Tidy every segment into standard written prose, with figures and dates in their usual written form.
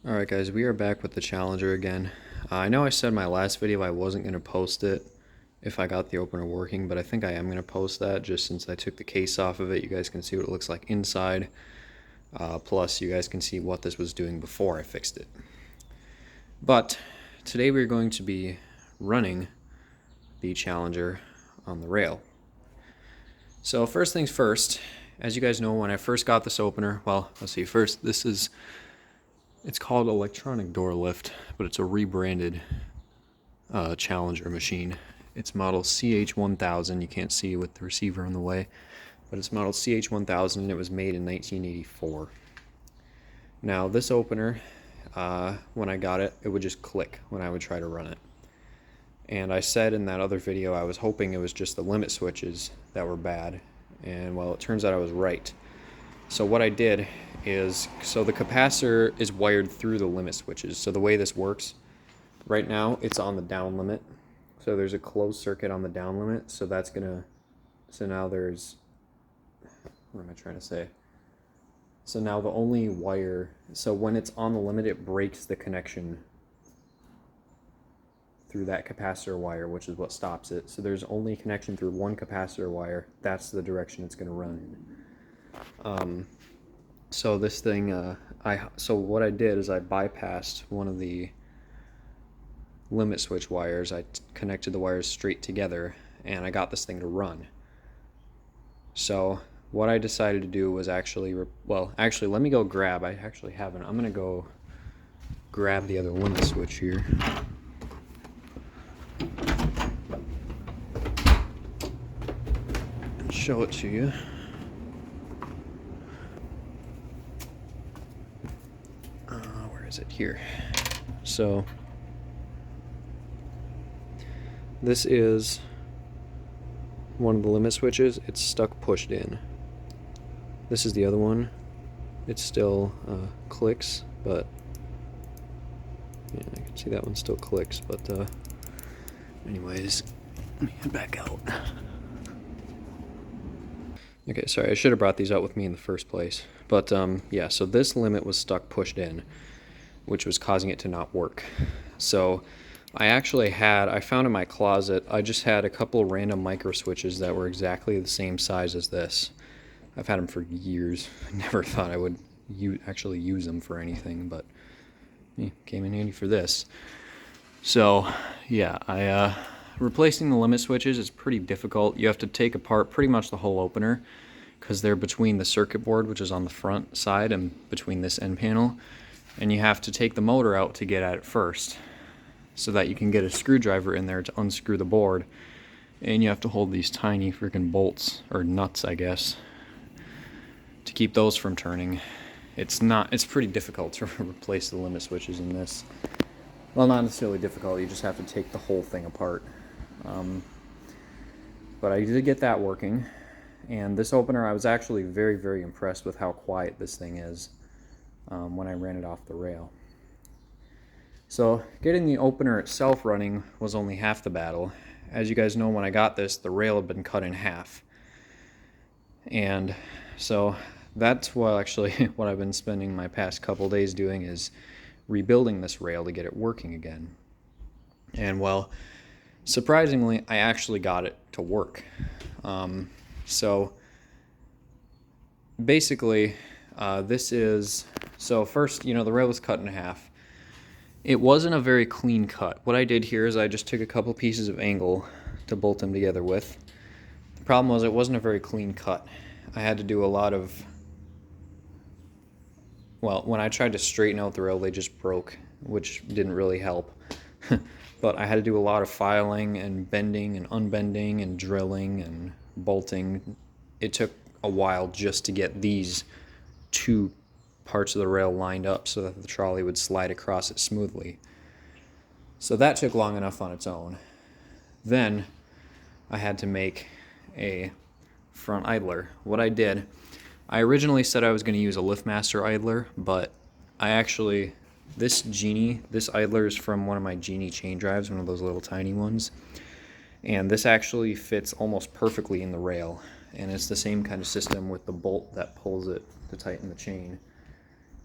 Alright guys, we are back with the Challenger again. I know I said in my last video I wasn't going to post it if I got the opener working, but I think I am going to post that just since I took the case off of it. You guys can see what it looks like inside, plus you guys can see what this was doing before I fixed it. But today we're going to be running the Challenger on the rail. So first things first, as you guys know, when I first got this opener, well, let's see, first it's called electronic door lift, but it's a rebranded Challenger machine. It's model CH1000. You can't see with the receiver in the way, but it's model CH1000 and it was made in 1984. Now this opener, when I got it, it would just click when I would try to run it. And I said in that other video I was hoping it was just the limit switches that were bad, and well, it turns out I was right. So what I did is, so the capacitor is wired through the limit switches. So the way this works, right now it's on the down limit. So there's a closed circuit on the down limit. So that's gonna, so now there's, what am I trying to say? So now the only wire, so when it's on the limit, it breaks the connection through that capacitor wire, which is what stops it. So there's only connection through one capacitor wire. That's the direction it's gonna run in. So this thing, so what I did is I bypassed one of the limit switch wires. I connected the wires straight together, and I got this thing to run. So what I decided to do was actually, let me go grab, I actually haven't, I'm gonna go grab the other limit switch here. And show it to you. Is it here? So this is one of the limit switches. It's stuck pushed in. This is the other one. It still clicks, but yeah, I can see that one still clicks, but anyways, let me head back out. Okay, sorry, I should have brought these out with me in the first place, but yeah, so this limit was stuck pushed in, which was causing it to not work. So I found in my closet, I just had a couple of random micro switches that were exactly the same size as this. I've had them for years. I never thought I would actually use them for anything, but came in handy for this. So yeah, replacing the limit switches is pretty difficult. You have to take apart pretty much the whole opener because they're between the circuit board, which is on the front side, and between this end panel. And you have to take the motor out to get at it first so that you can get a screwdriver in there to unscrew the board. And you have to hold these tiny freaking bolts, or nuts I guess, to keep those from turning. It's pretty difficult to replace the limit switches in this. Well, not necessarily difficult, you just have to take the whole thing apart. But I did get that working. And this opener, I was actually very, very impressed with how quiet this thing is. When I ran it off the rail. So getting the opener itself running was only half the battle. As you guys know, when I got this, the rail had been cut in half. And so that's what what I've been spending my past couple days doing, is rebuilding this rail to get it working again. And well, surprisingly, I actually got it to work. So basically, so first, the rail was cut in half. It wasn't a very clean cut. What I did here is I just took a couple pieces of angle to bolt them together with. The problem was it wasn't a very clean cut. I had to do a lot of, when I tried to straighten out the rail, they just broke, which didn't really help. But I had to do a lot of filing and bending and unbending and drilling and bolting. It took a while just to get these two parts of the rail lined up so that the trolley would slide across it smoothly. So that took long enough on its own. Then I had to make a front idler. What I did, I originally said I was going to use a LiftMaster idler, but this idler is from one of my Genie chain drives, one of those little tiny ones. And this actually fits almost perfectly in the rail. And it's the same kind of system with the bolt that pulls it to tighten the chain.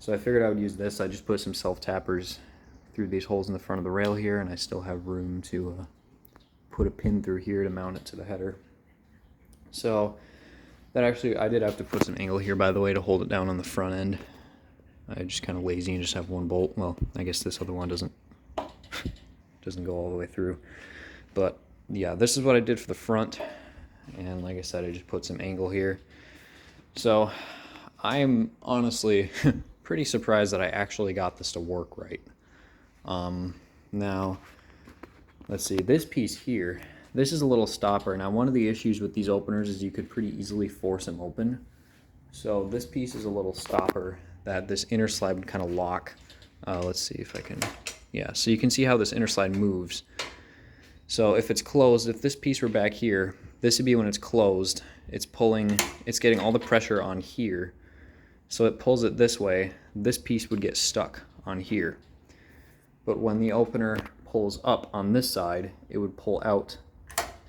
So I figured I would use this. I just put some self-tappers through these holes in the front of the rail here, and I still have room to put a pin through here to mount it to the header. So that actually, I did have to put some angle here, by the way, to hold it down on the front end. I just kind of lazy and just have one bolt. Well, I guess this other one doesn't go all the way through. But yeah, this is what I did for the front. And like I said, I just put some angle here. So I'm honestly pretty surprised that I actually got this to work right. Now, let's see, this piece here, this is a little stopper. Now, one of the issues with these openers is you could pretty easily force them open. So this piece is a little stopper that this inner slide would kind of lock. Let's see if I can, yeah, so you can see how this inner slide moves. So if it's closed, if this piece were back here, this would be when it's closed. It's pulling, it's getting all the pressure on here. So it pulls it this way. This piece would get stuck on here. But when the opener pulls up on this side, it would pull out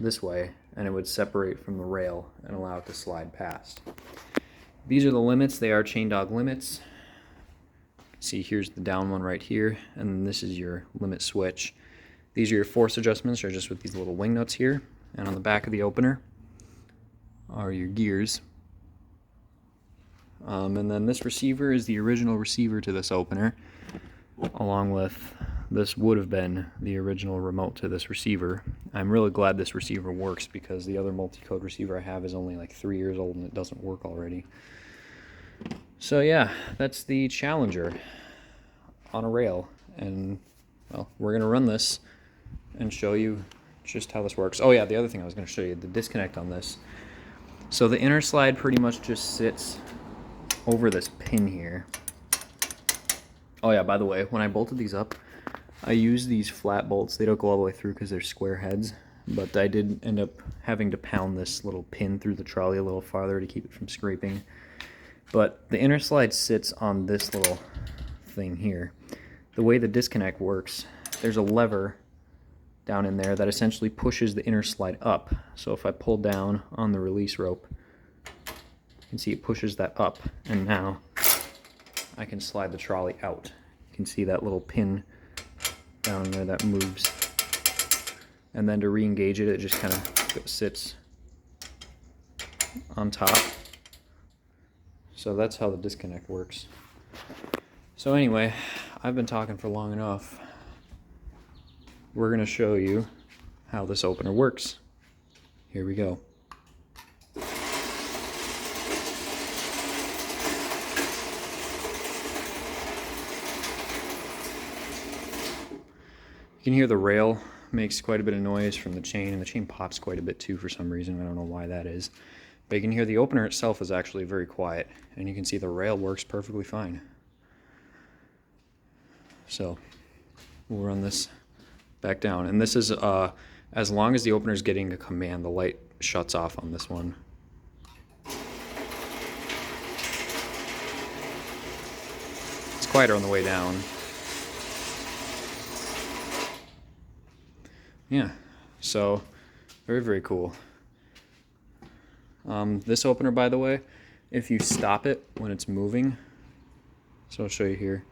this way and it would separate from the rail and allow it to slide past. These are the limits. They are chain dog limits. See, here's the down one right here, and then this is your limit switch. These are your force adjustments, are just with these little wing nuts here, and on the back of the opener are your gears. And then this receiver is the original receiver to this opener, along with this would have been the original remote to this receiver. I'm really glad this receiver works because the other multi-code receiver I have is only like 3 years old and it doesn't work already. So yeah, that's the Challenger on a rail, and well, we're gonna run this and show you just how this works. Oh yeah, the other thing I was gonna show you, the disconnect on this. So the inner slide pretty much just sits over this pin here. Oh yeah, by the way, when I bolted these up, I used these flat bolts. They don't go all the way through because they're square heads, but I did end up having to pound this little pin through the trolley a little farther to keep it from scraping. But the inner slide sits on this little thing here. The way the disconnect works, there's a lever down in there that essentially pushes the inner slide up. So if I pull down on the release rope, you can see it pushes that up, and now I can slide the trolley out. You can see that little pin down there that moves. And then to re-engage it, it just kind of sits on top. So that's how the disconnect works. So anyway, I've been talking for long enough. We're going to show you how this opener works. Here we go. You can hear the rail makes quite a bit of noise from the chain, and the chain pops quite a bit too for some reason. I don't know why that is. But you can hear the opener itself is actually very quiet, and you can see the rail works perfectly fine. So we'll run this back down, and this is as long as the opener is getting a command, the light shuts off on this one. It's quieter on the way down. Yeah, so very, very cool. This opener, by the way, if you stop it when it's moving, so I'll show you here.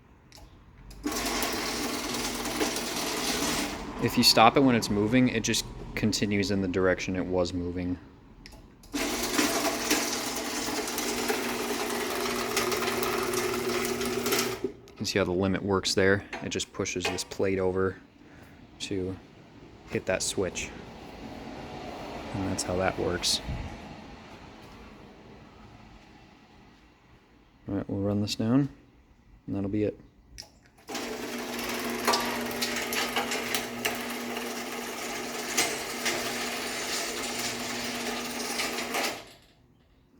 If you stop it when it's moving, it just continues in the direction it was moving. You can see how the limit works there. It just pushes this plate over to hit that switch. And that's how that works. Alright, we'll run this down, and that'll be it.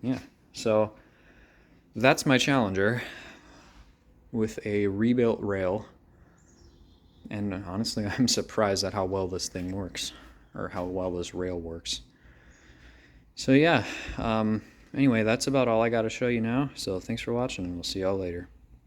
Yeah, so that's my Challenger with a rebuilt rail, and honestly I'm surprised at how well this thing works, or how well this rail works. So yeah, anyway, that's about all I got to show you now, so thanks for watching, and we'll see y'all later.